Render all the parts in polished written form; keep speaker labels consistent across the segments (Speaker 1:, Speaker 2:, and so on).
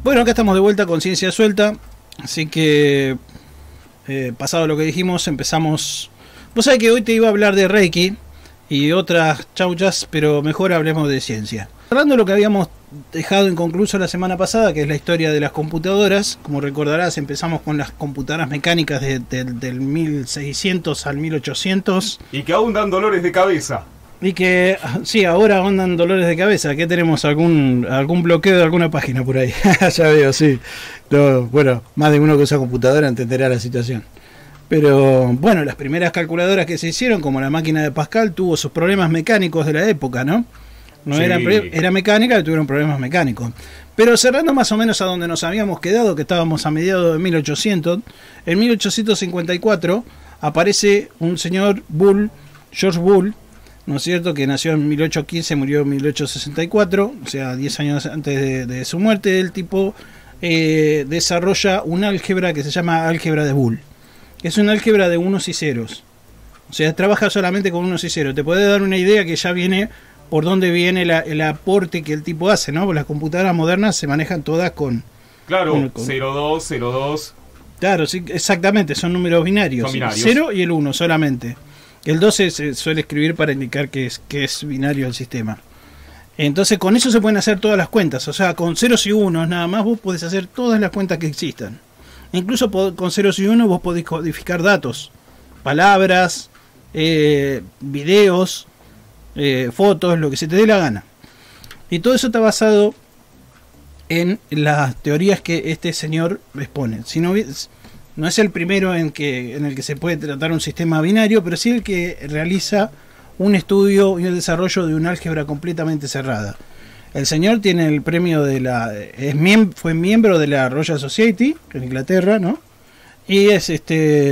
Speaker 1: Bueno, acá estamos de vuelta con Ciencia Suelta, así que pasado lo que dijimos, empezamos. Vos sabés que hoy te iba a hablar de Reiki y otras chauchas, pero mejor hablemos de ciencia. Hablando de lo que habíamos dejado inconcluso la semana pasada, que es la historia de las computadoras. Como recordarás, empezamos con las computadoras mecánicas del 1600 al 1800.
Speaker 2: Y que aún dan dolores de cabeza.
Speaker 1: Y que, sí, ahora andan dolores de cabeza. ¿Qué tenemos? ¿Algún bloqueo de alguna página por ahí? Ya veo, sí. No, bueno, más de uno que usa computadora entenderá la situación. Pero, bueno, las primeras calculadoras que se hicieron, como la máquina de Pascal, tuvo sus problemas mecánicos de la época, ¿no? No sí. Era mecánica, tuvieron problemas mecánicos. Pero cerrando más o menos a donde nos habíamos quedado, que estábamos a mediados de 1800, en 1854 aparece un señor Bull, George Bull, ¿no es cierto?, que nació en 1815, murió en 1864, o sea, 10 años antes de su muerte. El tipo desarrolla un álgebra que se llama álgebra de Bull. Es un álgebra de unos y ceros. O sea, trabaja solamente con unos y ceros. Te puede dar una idea que ya viene por dónde viene el aporte que el tipo hace, ¿no? Porque las computadoras modernas se manejan todas con...
Speaker 2: Claro, 02, 02.
Speaker 1: Claro, sí, exactamente, son números binarios.
Speaker 2: Son binarios.
Speaker 1: 0 y el 1 solamente. El 12 se suele escribir para indicar que es binario el sistema. Entonces con eso se pueden hacer todas las cuentas. O sea, con ceros y unos nada más vos podés hacer todas las cuentas que existan. Incluso con ceros y unos vos podés codificar datos, palabras, videos, fotos, lo que se te dé la gana. Y todo eso está basado en las teorías que este señor expone. Si no es el primero en el que se puede tratar un sistema binario, pero sí el que realiza un estudio y un desarrollo de un álgebra completamente cerrada. El señor tiene el premio fue miembro de la Royal Society en Inglaterra, ¿no? Y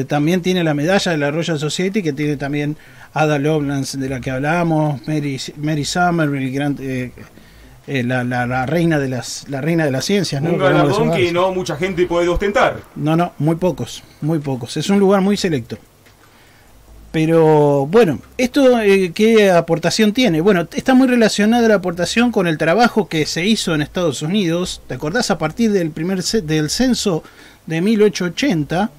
Speaker 1: también tiene la medalla de la Royal Society, que tiene también Ada Lovelace, de la que hablábamos, Mary Summer, la reina de las ciencias, ¿no?
Speaker 2: Un galardón que no mucha gente puede ostentar.
Speaker 1: No, muy pocos. Es un lugar muy selecto. Pero bueno, ¿esto qué aportación tiene? Bueno, está muy relacionada la aportación con el trabajo que se hizo en Estados Unidos. ¿Te acordás? A partir del del censo de 1880,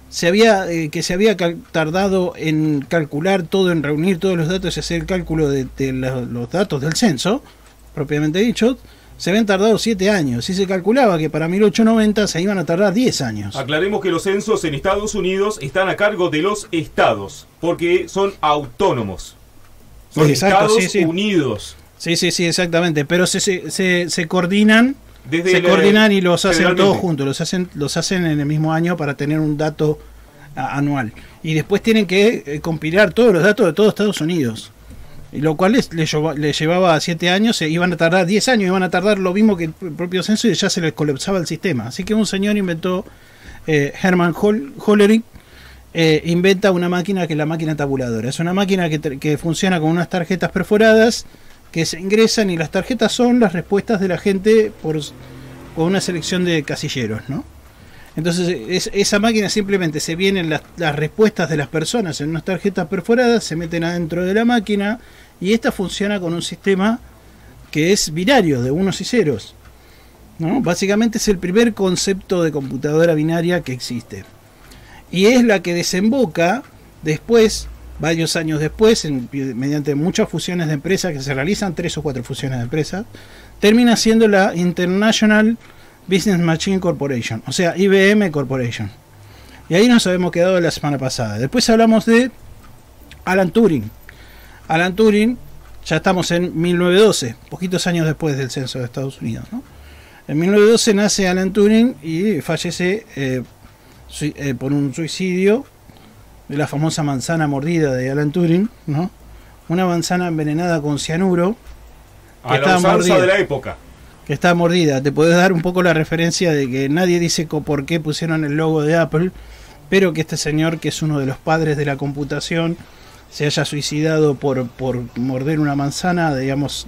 Speaker 1: se había tardado en calcular todo, en reunir todos los datos y hacer el cálculo de los datos del censo, propiamente dicho. Se habían tardado 7 años y se calculaba que para 1890 se iban a tardar 10 años.
Speaker 2: Aclaremos que los censos en Estados Unidos están a cargo de los estados, porque son autónomos. Son Estados Unidos.
Speaker 1: Sí, exactamente. Pero se coordinan, coordinan y los hacen todos juntos. Los hacen en el mismo año para tener un dato anual. Y después tienen que compilar todos los datos de todo Estados Unidos. Y lo cual les llevaba 7 años, iban a tardar 10 años, iban a tardar lo mismo que el propio censo y ya se les colapsaba el sistema. Así que un señor inventó, Hermann Hollerith, inventa una máquina que es la máquina tabuladora. Es una máquina que funciona con unas tarjetas perforadas que se ingresan y las tarjetas son las respuestas de la gente con una selección de casilleros, ¿no? Entonces esa máquina simplemente se vienen las respuestas de las personas en unas tarjetas perforadas, se meten adentro de la máquina y esta funciona con un sistema que es binario, de unos y ceros, ¿no? Básicamente es el primer concepto de computadora binaria que existe. Y es la que desemboca después, varios años después, mediante muchas fusiones de empresas que se realizan, 3 o 4 fusiones de empresas, termina siendo la International Business Machine Corporation, o sea, IBM Corporation. Y ahí nos habíamos quedado la semana pasada. Después hablamos de Alan Turing. Alan Turing, ya estamos en 1912, poquitos años después del censo de Estados Unidos, ¿no? En 1912 nace Alan Turing y fallece por un suicidio de la famosa manzana mordida de Alan Turing, ¿no? Una manzana envenenada con cianuro.
Speaker 2: A la usanza de la época.
Speaker 1: Que está mordida. Te podés dar un poco la referencia de que nadie dice por qué pusieron el logo de Apple, pero que este señor, que es uno de los padres de la computación, se haya suicidado por morder una manzana, digamos,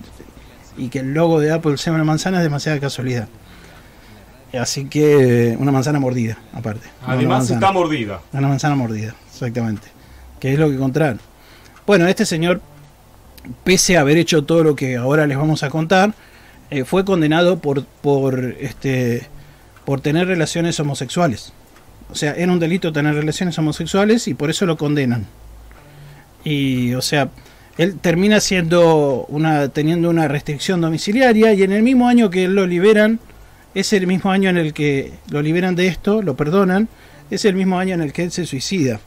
Speaker 1: y que el logo de Apple sea una manzana es demasiada casualidad. Así que una manzana mordida, aparte.
Speaker 2: Además está mordida.
Speaker 1: Una manzana mordida, exactamente. Que es lo que encontraron. Bueno, este señor, pese a haber hecho todo lo que ahora les vamos a contar, fue condenado por tener relaciones homosexuales. O sea, era un delito tener relaciones homosexuales y por eso lo condenan. Y, o sea, él termina teniendo una restricción domiciliaria, y en el mismo año que lo liberan, es el mismo año en el que lo liberan de esto, lo perdonan, es el mismo año en el que él se suicida.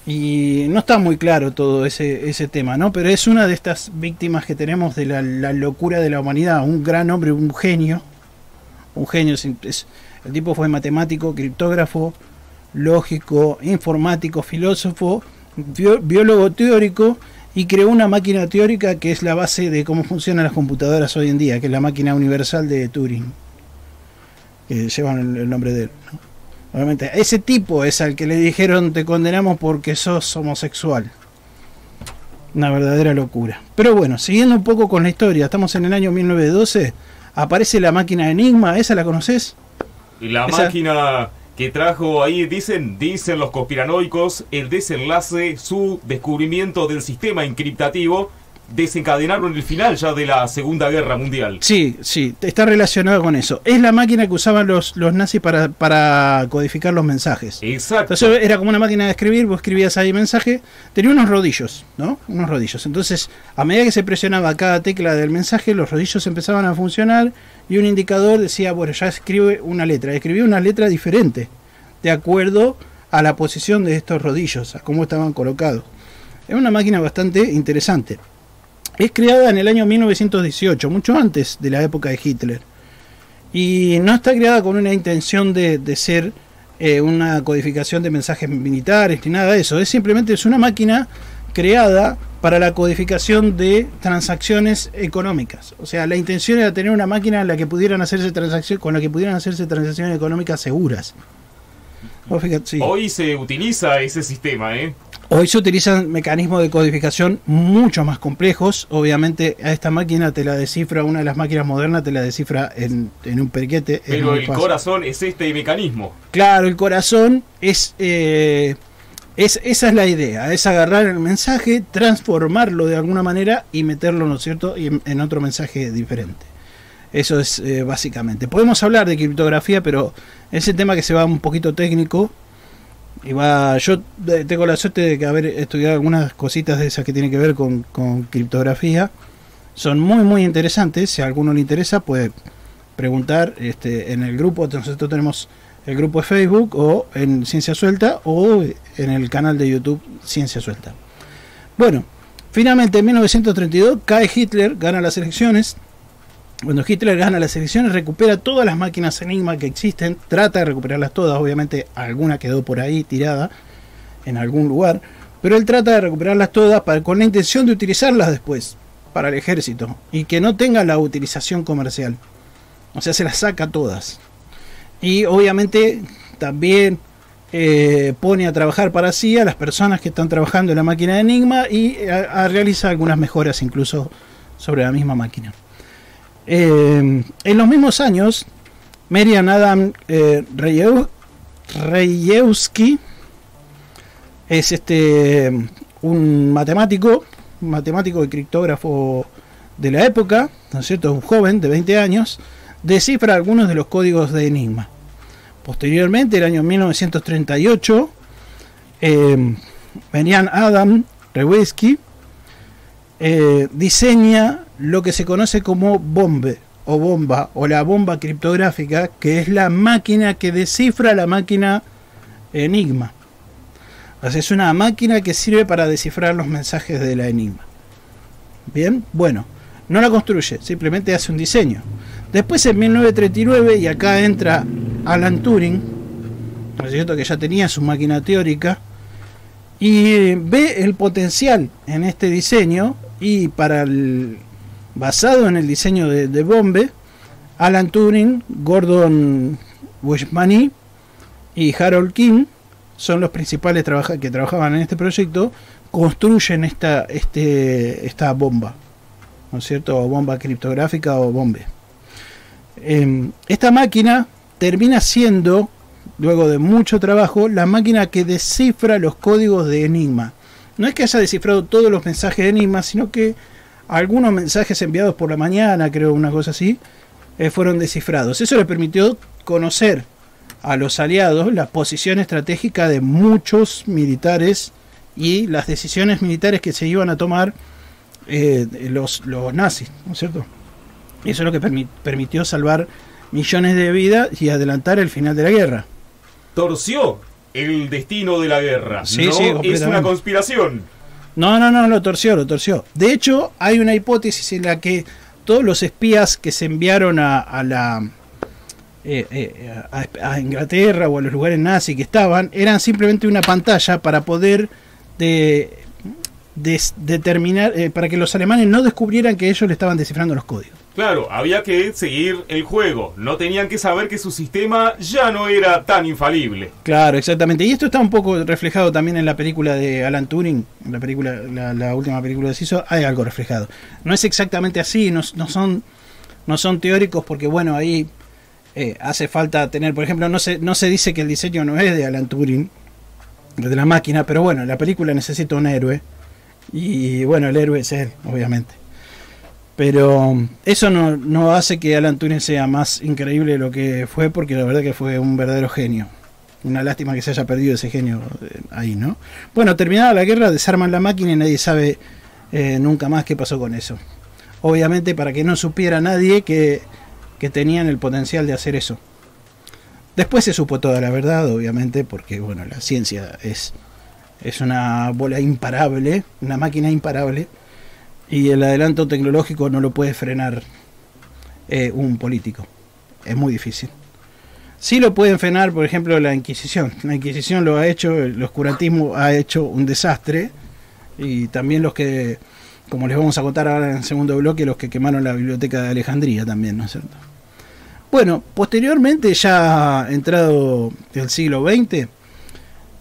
Speaker 1: Y no está muy claro todo ese tema, ¿no? Pero es una de estas víctimas que tenemos de la locura de la humanidad. Un gran hombre, un genio. El tipo fue matemático, criptógrafo, lógico, informático, filósofo, biólogo teórico, y creó una máquina teórica que es la base de cómo funcionan las computadoras hoy en día, que es la máquina universal de Turing, que llevan el nombre de él, ¿no? Obviamente, ese tipo es al que le dijeron: te condenamos porque sos homosexual. Una verdadera locura. Pero bueno, siguiendo un poco con la historia, estamos en el año 1912, aparece la máquina Enigma. ¿Esa la conoces?
Speaker 2: Y la máquina que trajo ahí, dicen los conspiranoicos, el desenlace, su descubrimiento del sistema encriptativo, desencadenaron el final ya de la Segunda Guerra Mundial.
Speaker 1: Sí, está relacionado con eso. Es la máquina que usaban los nazis para codificar los mensajes.
Speaker 2: Exacto.
Speaker 1: Entonces era como una máquina de escribir, vos escribías ahí mensaje, tenía unos rodillos, ¿no? Unos rodillos. Entonces, a medida que se presionaba cada tecla del mensaje, los rodillos empezaban a funcionar y un indicador decía: bueno, ya escribe una letra. Escribía una letra diferente, de acuerdo a la posición de estos rodillos, a cómo estaban colocados. Es una máquina bastante interesante. Es creada en el año 1918, mucho antes de la época de Hitler. Y no está creada con una intención de ser una codificación de mensajes militares ni nada de eso. Es una máquina creada para la codificación de transacciones económicas. O sea, la intención era tener una máquina en la que pudieran hacerse transacciones económicas seguras. Fíjate, sí.
Speaker 2: Hoy se utiliza ese sistema, ¿eh?
Speaker 1: Hoy se utilizan mecanismos de codificación mucho más complejos. Obviamente a esta máquina te la descifra, una de las máquinas modernas te la descifra en un periquete.
Speaker 2: Pero el corazón es este mecanismo.
Speaker 1: Claro, el corazón esa es la idea, es agarrar el mensaje, transformarlo de alguna manera y meterlo, ¿no es cierto?, en otro mensaje diferente. Eso es básicamente. Podemos hablar de criptografía, pero es el tema que se va un poquito técnico. Yo tengo la suerte de haber estudiado algunas cositas de esas que tienen que ver con criptografía. Son muy muy interesantes. Si a alguno le interesa puede preguntar en el grupo. Nosotros tenemos el grupo de Facebook, o en Ciencia Suelta, o en el canal de YouTube Ciencia Suelta. Bueno, finalmente en 1932 cae Hitler, gana las elecciones. Cuando Hitler gana las elecciones, recupera todas las máquinas Enigma que existen, trata de recuperarlas todas. Obviamente alguna quedó por ahí tirada en algún lugar, pero él trata de recuperarlas todas con la intención de utilizarlas después para el ejército y que no tenga la utilización comercial. O sea, se las saca todas. Y obviamente también pone a trabajar para sí a las personas que están trabajando en la máquina de Enigma y realiza algunas mejoras incluso sobre la misma máquina. En los mismos años, Marian Adam Rejewski es un matemático y criptógrafo de la época, ¿no es cierto? Un joven de 20 años, descifra algunos de los códigos de Enigma. Posteriormente, el año 1938, Marian Adam Rejewski diseña lo que se conoce como bomba o la bomba criptográfica, que es la máquina que descifra la máquina Enigma. O sea, es una máquina que sirve para descifrar los mensajes de la Enigma. Bien, bueno, no la construye, simplemente hace un diseño. Después, en 1939, y acá entra Alan Turing, ¿no es cierto?, que ya tenía su máquina teórica, y ve el potencial en este diseño, y basado en el diseño de Bombe, Alan Turing, Gordon Wishmany y Harold King son los principales que trabajaban en este proyecto. Construyen esta bomba, ¿no es cierto?, o bomba criptográfica o Bombe. Esta máquina termina siendo, luego de mucho trabajo, la máquina que descifra los códigos de Enigma. No es que haya descifrado todos los mensajes de Enigma, sino que algunos mensajes enviados por la mañana, creo, una cosa así, fueron descifrados. Eso le permitió conocer a los aliados la posición estratégica de muchos militares y las decisiones militares que se iban a tomar los nazis, ¿no es cierto? Eso es lo que permitió salvar millones de vidas y adelantar el final de la guerra.
Speaker 2: Torció el destino de la guerra.
Speaker 1: Sí,
Speaker 2: no
Speaker 1: sí,
Speaker 2: es una conspiración.
Speaker 1: No, lo torció. De hecho, hay una hipótesis en la que todos los espías que se enviaron a Inglaterra o a los lugares nazis que estaban, eran simplemente una pantalla para poder determinar, para que los alemanes no descubrieran que ellos le estaban descifrando los códigos.
Speaker 2: Claro, había que seguir el juego. No tenían que saber que su sistema ya no era tan infalible.
Speaker 1: Claro, exactamente. Y esto está un poco reflejado también en la película de Alan Turing, en la película, la última película que se hizo, hay algo reflejado. No es exactamente así, no son teóricos, porque bueno, ahí hace falta tener, por ejemplo, no se dice que el diseño no es de Alan Turing, de la máquina, pero bueno, la película necesita un héroe. Y bueno, el héroe es él, obviamente. Pero eso no hace que Alan Turing sea más increíble de lo que fue, porque la verdad que fue un verdadero genio. Una lástima que se haya perdido ese genio ahí, ¿no? Bueno, terminada la guerra, desarman la máquina y nadie sabe nunca más qué pasó con eso. Obviamente para que no supiera nadie que tenían el potencial de hacer eso. Después se supo toda la verdad, obviamente, porque bueno, la ciencia es una bola imparable, una máquina imparable. Y el adelanto tecnológico no lo puede frenar un político. Es muy difícil. Sí lo pueden frenar, por ejemplo, la Inquisición. La Inquisición lo ha hecho, el oscurantismo ha hecho un desastre. Y también los que, como les vamos a contar ahora en el segundo bloque, los que quemaron la biblioteca de Alejandría también, ¿no es cierto? Bueno, posteriormente, ya entrado el siglo XX,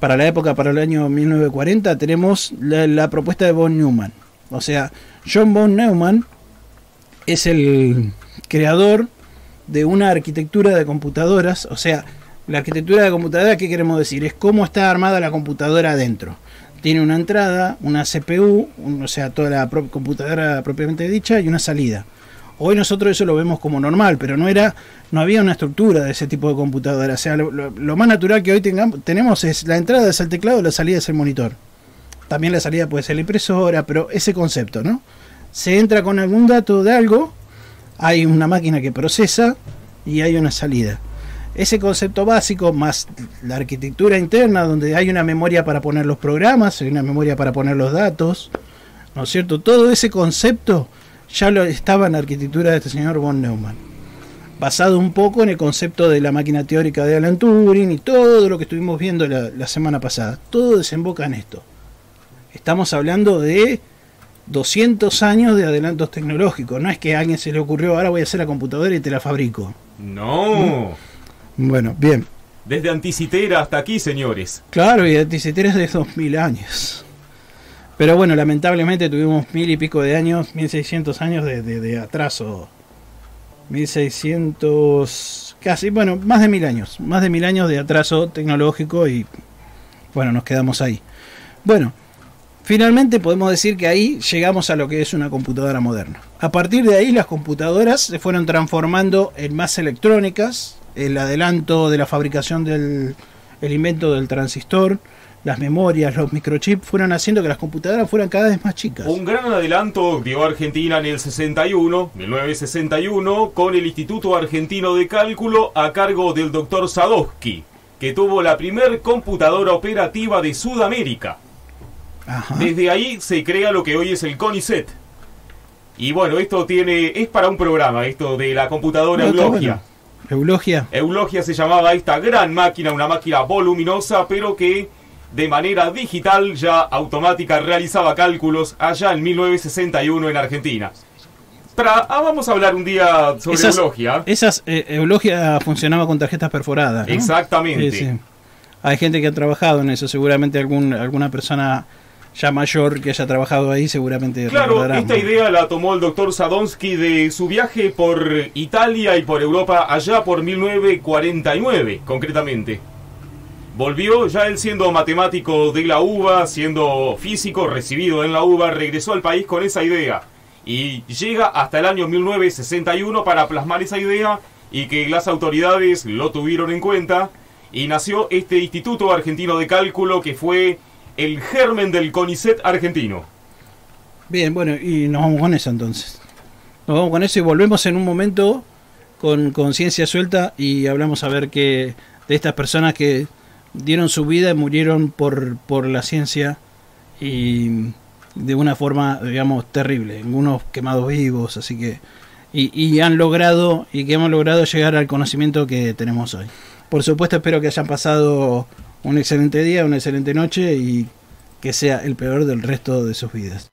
Speaker 1: para la época, para el año 1940, tenemos la propuesta de von Neumann. O sea, John von Neumann es el creador de una arquitectura de computadoras. O sea, la arquitectura de computadora, ¿qué queremos decir? Es cómo está armada la computadora adentro. Tiene una entrada, una CPU, o sea, toda la computadora propiamente dicha, y una salida. Hoy nosotros eso lo vemos como normal, pero no había una estructura de ese tipo de computadora. O sea, lo más natural que hoy tenemos es la entrada es el teclado, la salida es el monitor. También la salida puede ser la impresora, pero ese concepto, ¿no? Se entra con algún dato de algo, hay una máquina que procesa y hay una salida. Ese concepto básico, más la arquitectura interna, donde hay una memoria para poner los programas, hay una memoria para poner los datos, ¿no es cierto? Todo ese concepto ya lo estaba en la arquitectura de este señor von Neumann, basado un poco en el concepto de la máquina teórica de Alan Turing y todo lo que estuvimos viendo la semana pasada. Todo desemboca en esto. Estamos hablando de 200 años de adelantos tecnológicos. No es que a alguien se le ocurrió, ahora voy a hacer la computadora y te la fabrico.
Speaker 2: No.
Speaker 1: Bueno, bien.
Speaker 2: Desde Anticitera hasta aquí, señores.
Speaker 1: Claro, y Anticitera es de 2000 años. Pero bueno, lamentablemente tuvimos 1000 y pico de años, 1600 años de atraso. 1600, casi, bueno, más de 1000 años. Más de 1000 años de atraso tecnológico y bueno, nos quedamos ahí. Bueno. Finalmente podemos decir que ahí llegamos a lo que es una computadora moderna. A partir de ahí las computadoras se fueron transformando en más electrónicas, el adelanto de la fabricación el invento del transistor, las memorias, los microchips fueron haciendo que las computadoras fueran cada vez más chicas.
Speaker 2: Un gran adelanto dio Argentina en el 1961, con el Instituto Argentino de Cálculo a cargo del doctor Sadowski, que tuvo la primer computadora operativa de Sudamérica.
Speaker 1: Ajá.
Speaker 2: Desde ahí se crea lo que hoy es el CONICET. Y bueno, esto es para un programa, esto de la computadora Eulogia.
Speaker 1: Bueno.
Speaker 2: Eulogia se llamaba esta gran máquina, una máquina voluminosa, pero que de manera digital, ya automática, realizaba cálculos allá en 1961 en Argentina. Vamos a hablar un día sobre Eulogia.
Speaker 1: Eulogia funcionaba con tarjetas perforadas, ¿no?
Speaker 2: Exactamente.
Speaker 1: Sí. Hay gente que ha trabajado en eso, seguramente alguna persona ya mayor que haya trabajado ahí seguramente.
Speaker 2: Claro, esta idea la tomó el doctor Sadowski de su viaje por Italia y por Europa allá por 1949, concretamente. Volvió, ya él siendo matemático de la UBA, siendo físico, recibido en la UBA, regresó al país con esa idea. y llega hasta el año 1961 para plasmar esa idea y que las autoridades lo tuvieron en cuenta, y nació este Instituto Argentino de Cálculo, que fue el germen del CONICET argentino.
Speaker 1: Bien, bueno, y nos vamos con eso entonces. Nos vamos con eso y volvemos en un momento con Ciencia Suelta y hablamos a ver qué de estas personas que dieron su vida y murieron por la ciencia, y de una forma, digamos, terrible, algunos quemados vivos, así que y han logrado, y que hemos logrado llegar al conocimiento que tenemos hoy. Por supuesto, espero que hayan pasado un excelente día, una excelente noche, y que sea el peor del resto de sus vidas.